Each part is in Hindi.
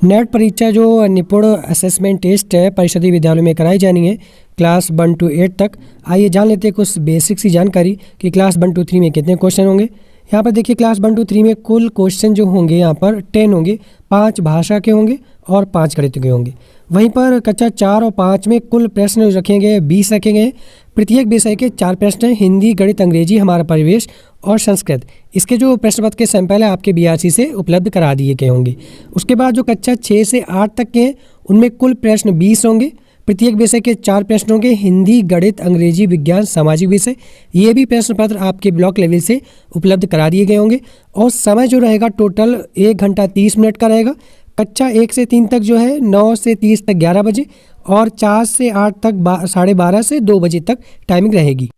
नेट परीक्षा जो निपुण असेसमेंट टेस्ट है परिषदीय विद्यालयों में कराई जानी है क्लास 1 to 8 तक। आइए जान लेते हैं कुछ बेसिक सी जानकारी कि क्लास 1 to 3 में कितने क्वेश्चन होंगे। यहाँ पर देखिए क्लास 1 to 3 में कुल क्वेश्चन जो होंगे यहाँ पर 10 होंगे, 5 भाषा के होंगे और 5 गणित के होंगे। वहीं पर कक्षा 4 और 5 में कुल प्रश्न रखेंगे 20 रखेंगे। प्रत्येक विषय के 4 प्रश्न हैं, हिंदी, गणित, अंग्रेजी, हमारा परिवेश और संस्कृत। इसके जो प्रश्न पत्र के सैंपल है आपके BRC से उपलब्ध करा दिए गए होंगे। उसके बाद जो कक्षा 6 से 8 तक के हैं उनमें कुल प्रश्न 20 होंगे। प्रत्येक विषय के 4 प्रश्न होंगे, हिंदी, गणित, अंग्रेजी, विज्ञान, सामाजिक विषय। ये भी प्रश्न पत्र आपके ब्लॉक लेवल से उपलब्ध करा दिए गए होंगे। और समय जो रहेगा टोटल 1 घंटा 30 मिनट का रहेगा। कक्षा 1 से 3 तक जो है 9 से 30 तक 11 बजे और 4 से 8 तक 12:30 से 2 बजे तक टाइमिंग रहेगी।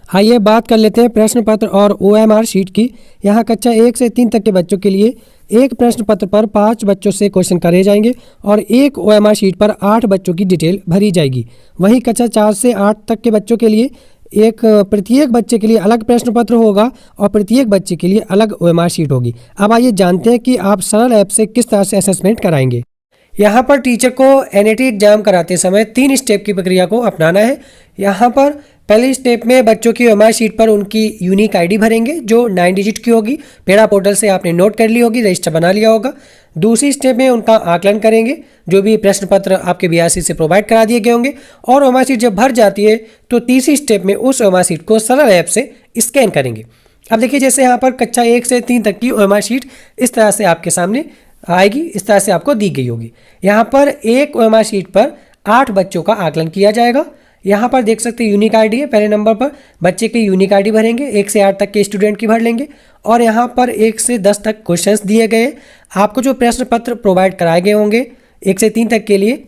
आइए बात कर लेते हैं प्रश्न पत्र और OMR शीट की। यहाँ कक्षा 1 से 3 तक के बच्चों के लिए एक प्रश्न पत्र पर 5 बच्चों से क्वेश्चन करे जाएंगे और एक OMR शीट पर 8 बच्चों की डिटेल भरी जाएगी। वहीं कक्षा 4 से 8 तक के बच्चों के लिए प्रत्येक बच्चे के लिए अलग प्रश्न पत्र होगा और प्रत्येक बच्चे के लिए अलग OMR शीट होगी। अब आइए जानते हैं कि आप सरल ऐप से किस तरह से असेसमेंट कराएंगे। यहाँ पर टीचर को NET एग्जाम कराते समय 3 स्टेप की प्रक्रिया को अपनाना है। यहाँ पर पहले स्टेप में बच्चों की OMR शीट पर उनकी यूनिक ID भरेंगे जो 9 डिजिट की होगी। पेड़ा पोर्टल से आपने नोट कर ली होगी, रजिस्टर बना लिया होगा। दूसरी स्टेप में उनका आकलन करेंगे, जो भी प्रश्न पत्र आपके BRC से प्रोवाइड करा दिए गए होंगे। और OMR शीट जब भर जाती है तो तीसरी स्टेप में उस OMR शीट को सरल ऐप से स्कैन करेंगे। अब देखिए जैसे यहाँ पर कक्षा 1 से 3 तक की OMR शीट इस तरह से आपके सामने आएगी, इस तरह से आपको दी गई होगी। यहाँ पर एक OMR शीट पर 8 बच्चों का आकलन किया जाएगा। यहाँ पर देख सकते हैं यूनिक ID है। पहले नंबर पर बच्चे की यूनिक ID भरेंगे, 1 से 8 तक के स्टूडेंट की भर लेंगे। और यहाँ पर 1 से 10 तक क्वेश्चंस दिए गए। आपको जो प्रश्न पत्र प्रोवाइड कराए गए होंगे 1 से 3 तक के लिए,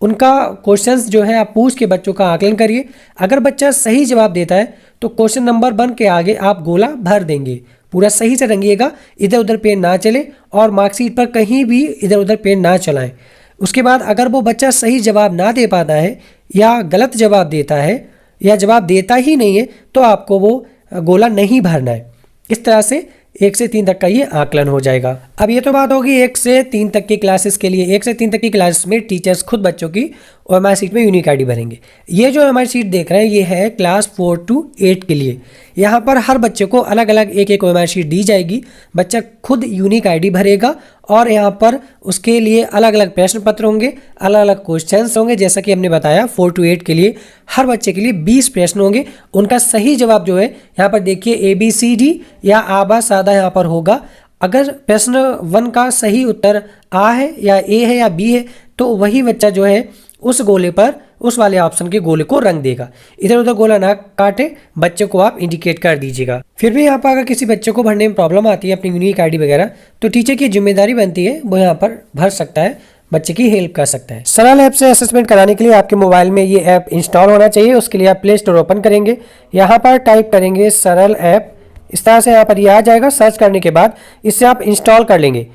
उनका क्वेश्चंस जो है आप पूछ के बच्चों का आकलन करिए। अगर बच्चा सही जवाब देता है तो क्वेश्चन नंबर 1 के आगे आप गोला भर देंगे। पूरा सही से रंगिएगा, इधर उधर पेन ना चले और मार्कशीट पर कहीं भी इधर उधर पेन ना चलाएं। उसके बाद अगर वो बच्चा सही जवाब ना दे पाता है या गलत जवाब देता है या जवाब देता ही नहीं है तो आपको वो गोला नहीं भरना है। इस तरह से 1 से 3 तक का ये आकलन हो जाएगा। अब ये तो बात होगी 1 से 3 तक की क्लासेस के लिए। 1 से 3 तक की क्लासेस में टीचर्स खुद बच्चों की OMR शीट में यूनिक ID भरेंगे। ये जो OMR शीट देख रहे हैं ये है क्लास 4 to 8 के लिए। यहाँ पर हर बच्चे को अलग अलग एक OMR शीट दी जाएगी। बच्चा खुद यूनिक ID भरेगा और यहाँ पर उसके लिए अलग अलग प्रश्न पत्र होंगे, अलग अलग क्वेश्चंस होंगे। जैसा कि हमने बताया 4 to 8 के लिए हर बच्चे के लिए 20 प्रश्न होंगे। उनका सही जवाब जो है यहाँ पर देखिए ABCD या आबा सादा यहाँ पर होगा। अगर प्रश्न 1 का सही उत्तर A है या A है या B है तो वही बच्चा जो है उस गोले पर उस वाले ऑप्शन के गोले को रंग देगा। इधर उधर गोला ना काटे, बच्चे को आप इंडिकेट कर दीजिएगा। फिर भी यहाँ पर अगर किसी बच्चे को भरने में प्रॉब्लम आती है अपनी यूनिक ID वगैरह तो टीचर की जिम्मेदारी बनती है वो यहाँ पर भर सकता है, बच्चे की हेल्प कर सकता है। सरल ऐप से असेसमेंट कराने के लिए आपके मोबाइल में ये ऐप इंस्टॉल होना चाहिए। उसके लिए आप प्ले स्टोर ओपन करेंगे, यहाँ पर टाइप करेंगे सरल ऐप। इस तरह से यहाँ पर ये आ जाएगा। सर्च करने के बाद इसे आप इंस्टॉल कर लेंगे।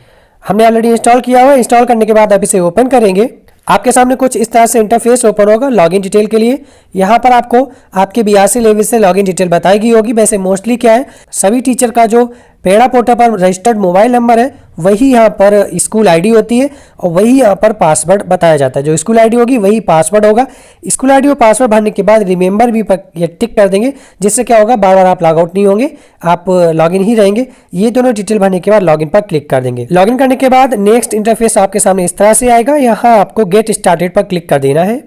हमने ऑलरेडी इंस्टॉल किया हुआ है। इंस्टॉल करने के बाद आप इसे ओपन करेंगे। आपके सामने कुछ इस तरह से इंटरफेस ओपन होगा लॉगिन डिटेल के लिए। यहाँ पर आपको आपके BRC लेवल से लॉगिन डिटेल बताई गई होगी। वैसे मोस्टली क्या है, सभी टीचर का जो पेड़ा पोर्टल पर रजिस्टर्ड मोबाइल नंबर है वही यहाँ पर स्कूल ID होती है और वही यहाँ पर पासवर्ड बताया जाता है। जो स्कूल ID होगी वही पासवर्ड होगा। स्कूल ID और पासवर्ड भरने के बाद रिमेंबर भी ये टिक कर देंगे, जिससे क्या होगा बार बार आप लॉग आउट नहीं होंगे, आप लॉगिन ही रहेंगे। ये दोनों डिटेल भरने के बाद लॉगिन पर क्लिक कर देंगे। लॉगिन करने के बाद नेक्स्ट इंटरफेस आपके सामने इस तरह से आएगा। यहाँ आपको गेट स्टार्टेड पर क्लिक कर देना है।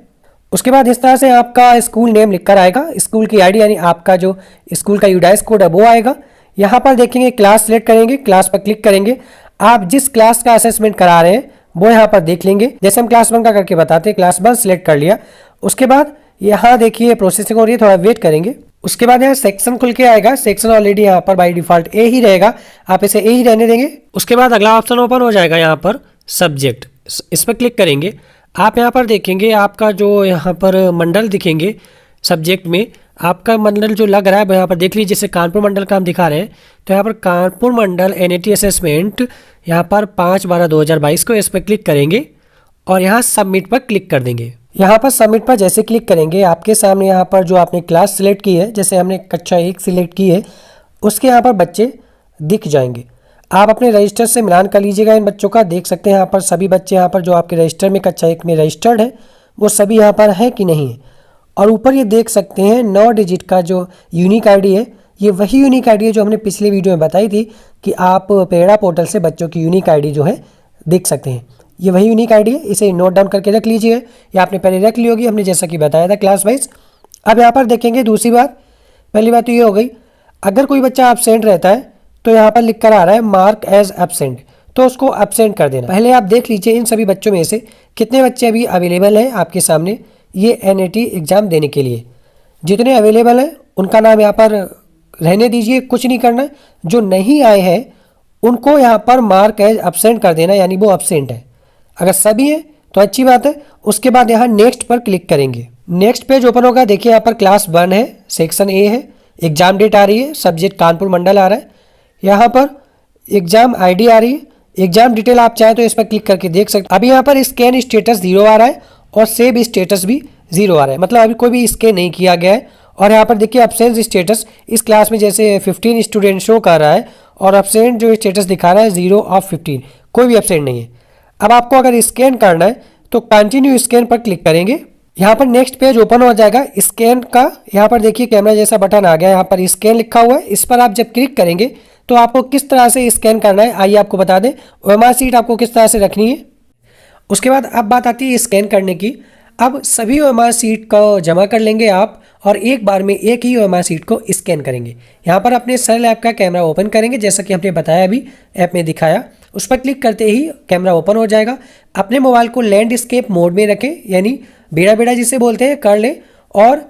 उसके बाद इस तरह से आपका स्कूल नेम लिखकर आएगा। स्कूल की ID यानी आपका जो स्कूल का UDIS कोड है वो आएगा। यहाँ पर देखेंगे क्लास सेलेक्ट करेंगे, क्लास पर क्लिक करेंगे। आप जिस क्लास का असेसमेंट करा रहे हैं वो यहाँ पर देख लेंगे। जैसे हम क्लास 1 का करके बताते हैं, क्लास 1 सेलेक्ट कर लिया। उसके बाद यहाँ देखिए प्रोसेसिंग हो रही है, थोड़ा वेट करेंगे। उसके बाद यहाँ सेक्शन खुल के आएगा। सेक्शन ऑलरेडी यहाँ पर बाय डिफॉल्ट A ही रहेगा, आप इसे A ही रहने देंगे। उसके बाद अगला ऑप्शन ओपन हो जाएगा यहाँ पर सब्जेक्ट, इस पर क्लिक करेंगे। आप यहाँ पर देखेंगे आपका जो यहाँ पर मंडल दिखेंगे सब्जेक्ट में, आपका मंडल जो लग रहा है यहाँ पर देख लीजिए। जैसे कानपुर मंडल का हम दिखा रहे हैं तो यहाँ पर कानपुर मंडल NET असेसमेंट यहाँ पर 5/12/2022 को इस पर क्लिक करेंगे और यहाँ सबमिट पर क्लिक कर देंगे। यहाँ पर सबमिट पर जैसे क्लिक करेंगे आपके सामने यहाँ पर जो आपने क्लास सिलेक्ट की है, जैसे हमने कक्षा 1 सिलेक्ट की है, उसके यहाँ पर बच्चे दिख जाएंगे। आप अपने रजिस्टर से मिलान कर लीजिएगा इन बच्चों का। देख सकते हैं यहाँ पर सभी बच्चे यहाँ पर जो आपके रजिस्टर में कक्षा 1 में रजिस्टर्ड है वो सभी यहाँ पर हैं कि नहीं है। और ऊपर ये देख सकते हैं 9 डिजिट का जो यूनिक आईडी है, ये वही यूनिक आईडी है जो हमने पिछले वीडियो में बताई थी कि आप पेड़ा पोर्टल से बच्चों की यूनिक आईडी जो है देख सकते हैं। ये वही यूनिक आईडी है, इसे नोट डाउन करके रख लीजिए। या आपने पहले रख ली होगी, हमने जैसा कि बताया था क्लास वाइज। अब यहाँ पर देखेंगे दूसरी बात, पहली बात तो ये हो गई, अगर कोई बच्चा एब्सेंट रहता है तो यहाँ पर लिख कर आ रहा है मार्क एज एब्सेंट, तो उसको एब्सेंट कर देना। पहले आप देख लीजिए इन सभी बच्चों में से कितने बच्चे अभी अवेलेबल हैं आपके सामने ये NAT एग्ज़ाम देने के लिए। जितने अवेलेबल हैं उनका नाम यहाँ पर रहने दीजिए, कुछ नहीं करना। जो नहीं आए हैं उनको यहाँ पर मार्क एज एब्सेंट कर देना, यानी वो एब्सेंट है। अगर सभी हैं तो अच्छी बात है। उसके बाद यहाँ नेक्स्ट पर क्लिक करेंगे, नेक्स्ट पेज ओपन होगा। देखिए यहाँ पर क्लास 1 है, सेक्शन A है, एग्जाम डेट आ रही है, सब्जेक्ट कानपुर मंडल आ रहा है, यहाँ पर एग्जाम ID आ रही है, एग्जाम डिटेल आप चाहें तो इस पर क्लिक करके देख सकते। अभी यहाँ पर स्कैन स्टेटस 0 आ रहा है और सेव स्टेटस भी 0 आ रहा है, मतलब अभी कोई भी स्कैन नहीं किया गया है। और यहाँ पर देखिए एब्सेंस स्टेटस इस क्लास में जैसे 15 स्टूडेंट शो कर रहा है और एब्सेंट जो स्टेटस दिखा रहा है 0 ऑफ 15, कोई भी एब्सेंट नहीं है। अब आपको अगर स्कैन करना है तो कंटिन्यू स्कैन पर क्लिक करेंगे, यहाँ पर नेक्स्ट पेज ओपन हो जाएगा स्कैन का। यहाँ पर देखिए कैमरा जैसा बटन आ गया, यहाँ पर स्कैन लिखा हुआ है, इस पर आप जब क्लिक करेंगे तो आपको किस तरह से स्कैन करना है आइए आपको बता दें। OMR शीट आपको किस तरह से रखनी है। उसके बाद अब बात आती है स्कैन करने की। अब सभी OMR शीट को जमा कर लेंगे आप और एक बार में एक ही OMR शीट को स्कैन करेंगे। यहाँ पर अपने सरल ऐप का कैमरा ओपन करेंगे, जैसा कि हमने बताया अभी ऐप में दिखाया। उस पर क्लिक करते ही कैमरा ओपन हो जाएगा। अपने मोबाइल को लैंडस्केप मोड में रखें, यानी बेड़ा बेड़ा जिसे बोलते हैं कर लें, और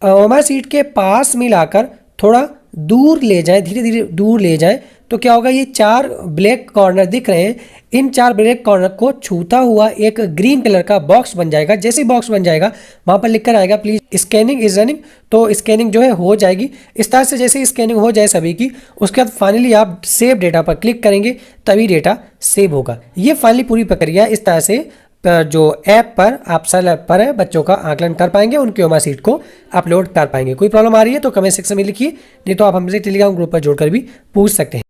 OMR शीट के पास मिलाकर थोड़ा दूर ले जाएं, धीरे धीरे दूर ले जाएं। तो क्या होगा, ये 4 ब्लैक कॉर्नर दिख रहे हैं, इन 4 ब्लैक कॉर्नर को छूता हुआ एक ग्रीन कलर का बॉक्स बन जाएगा। जैसे ही बॉक्स बन जाएगा वहाँ पर लिख कर आएगा प्लीज स्कैनिंग इज रनिंग, तो स्कैनिंग जो है हो जाएगी। इस तरह से जैसे स्कैनिंग हो जाए सभी की, उसके बाद फाइनली आप सेव डेटा पर क्लिक करेंगे, तभी डेटा सेव होगा। ये फाइनली पूरी प्रक्रिया इस तरह से जो ऐप पर आप सरल ऐप पर है बच्चों का आकलन कर पाएंगे, उनकी OMR शीट को अपलोड कर पाएंगे। कोई प्रॉब्लम आ रही है तो कमेंट सेक्शन में लिखिए, नहीं तो आप हमसे टेलीग्राम ग्रुप पर जोड़कर भी पूछ सकते हैं।